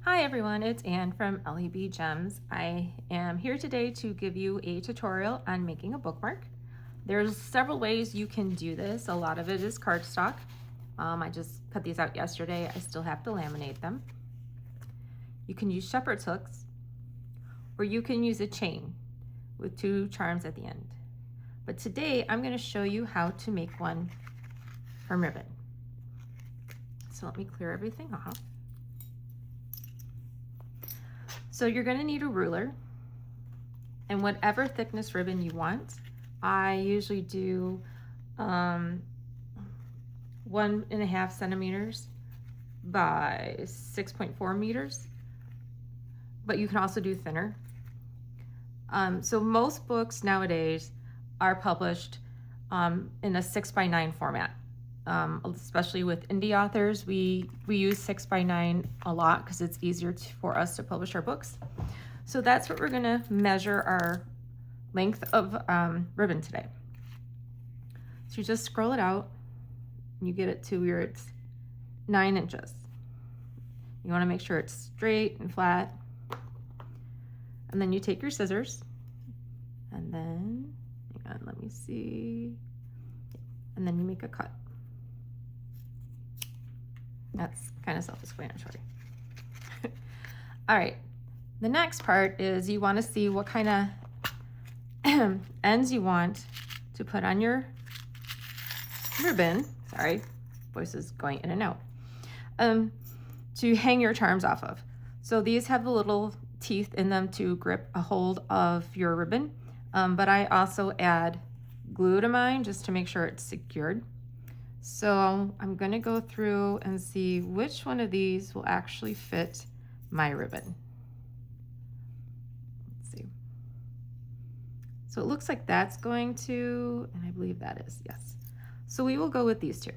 Hi everyone, it's Anne from LEB Gems. I am here today to give you a tutorial on making a bookmark. There's several ways you can do this. A lot of it is cardstock. I just cut these out yesterday. I still have to laminate them. You can use shepherd's hooks, or you can use a chain with 2 charms at the end. But today I'm going to show you how to make one from ribbon. So let me clear everything off. So you're going to need a ruler and whatever thickness ribbon you want. I usually do 1.5 centimeters by 6.4 meters, but you can also do thinner. So most books nowadays are published in a 6x9 format. Especially with indie authors, we use 6x9 a lot because it's easier for us to publish our books. So that's what we're going to measure our length of ribbon today. So you just scroll it out and you get it to where it's 9 inches. You want to make sure it's straight and flat. And then you take your scissors and then, hang on, let me see. And then you make a cut. That's kind of self-explanatory. All right, the next part is you want to see what kind of ends you want to put on your ribbon. Sorry, voice is going in and out. To hang your charms off of. So these have the little teeth in them to grip a hold of your ribbon, but I also add glue to mine just to make sure it's secured. So I'm going to go through and see which one of these will actually fit my ribbon. Let's see. So it looks like that's going to, and I believe that is, yes. So we will go with these 2.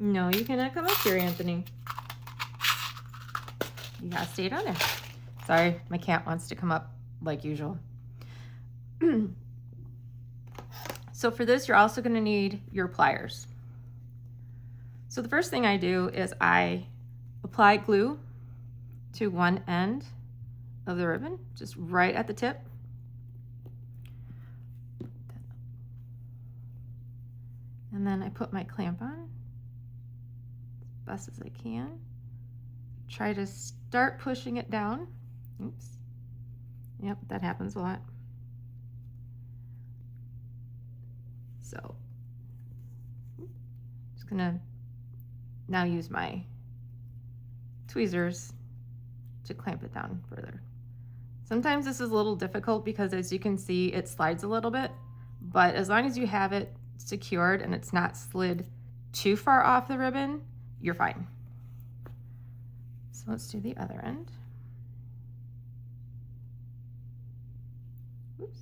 No, you cannot come up here, Anthony. You gotta stay down there. Sorry, my cat wants to come up like usual. So for this, you're also gonna need your pliers. So the first thing I do is I apply glue to one end of the ribbon, just right at the tip. And then I put my clamp on as best as I can. Try to start pushing it down. Oops. Yep, that happens a lot. So, just gonna now use my tweezers to clamp it down further. Sometimes this is a little difficult because, as you can see, it slides a little bit, but as long as you have it secured and it's not slid too far off the ribbon, you're fine. So let's do the other end. Oops.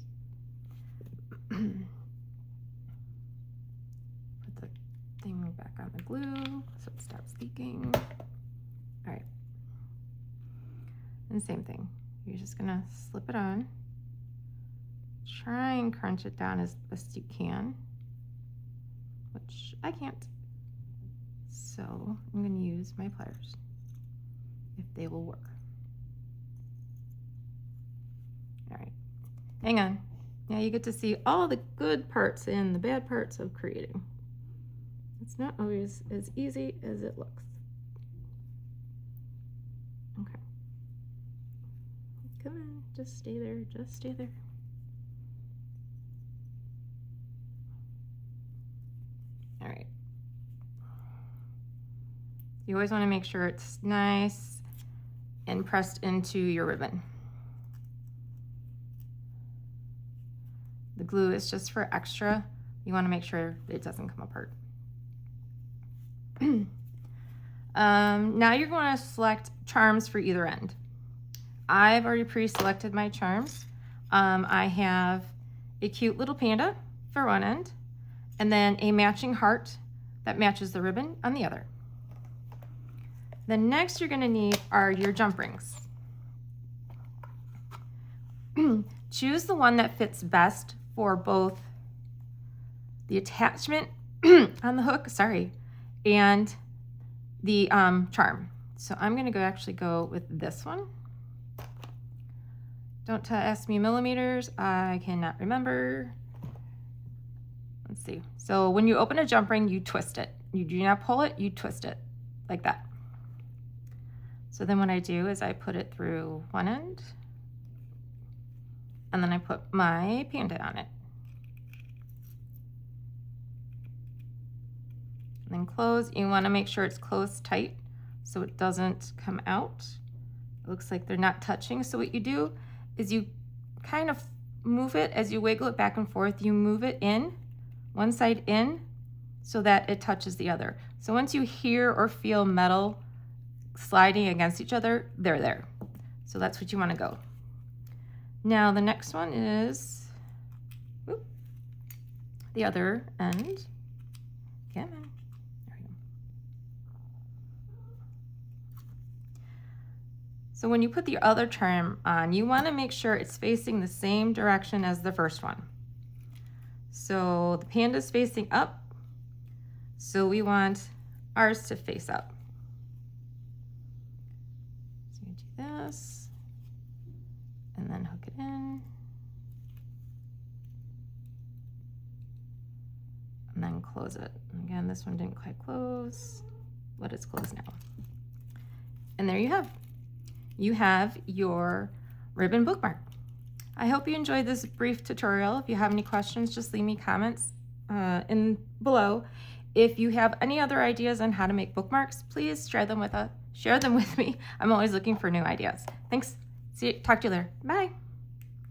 Put the thing back on the glue so it stops leaking. All right. And same thing. You're just gonna slip it on. Try and crunch it down as best you can, which I can't. So I'm gonna use my pliers if they will work. All right, hang on. Now you get to see all the good parts and the bad parts of creating. It's not always as easy as it looks. Okay. Come on, just stay there, just stay there. All right. You always want to make sure it's nice and pressed into your ribbon. The glue is just for extra. You want to make sure it doesn't come apart. Now you're going to select charms for either end. I've already pre-selected my charms. I have a cute little panda for one end, and then a matching heart that matches the ribbon on the other. The next you're going to need are your jump rings. Choose the one that fits best for both the attachment on the hook, sorry, and the charm. So I'm gonna actually go with this one. Don't ask me millimeters, I cannot remember. Let's see. So when you open a jump ring, you twist it. You do not pull it, you twist it like that. So then what I do is I put it through one end, and then I put my panda on it. And then close. You want to make sure it's closed tight so it doesn't come out. It looks like they're not touching. So what you do is you kind of move it as you wiggle it back and forth. You move it in, one side in, so that it touches the other. So once you hear or feel metal sliding against each other, they're there. So that's what you want to go. Now the next one is the other end. Come on. There we go. So when you put the other charm on, you want to make sure it's facing the same direction as the first one. So the panda's facing up, so we want ours to face up. So you do this, and then hook it in, and then close it. Again, this one didn't quite close, but it's closed now. And there you have. You have your ribbon bookmark. I hope you enjoyed this brief tutorial. If you have any questions, just leave me comments in below. If you have any other ideas on how to make bookmarks, please share them with me. I'm always looking for new ideas. Thanks. Talk to you later. Bye.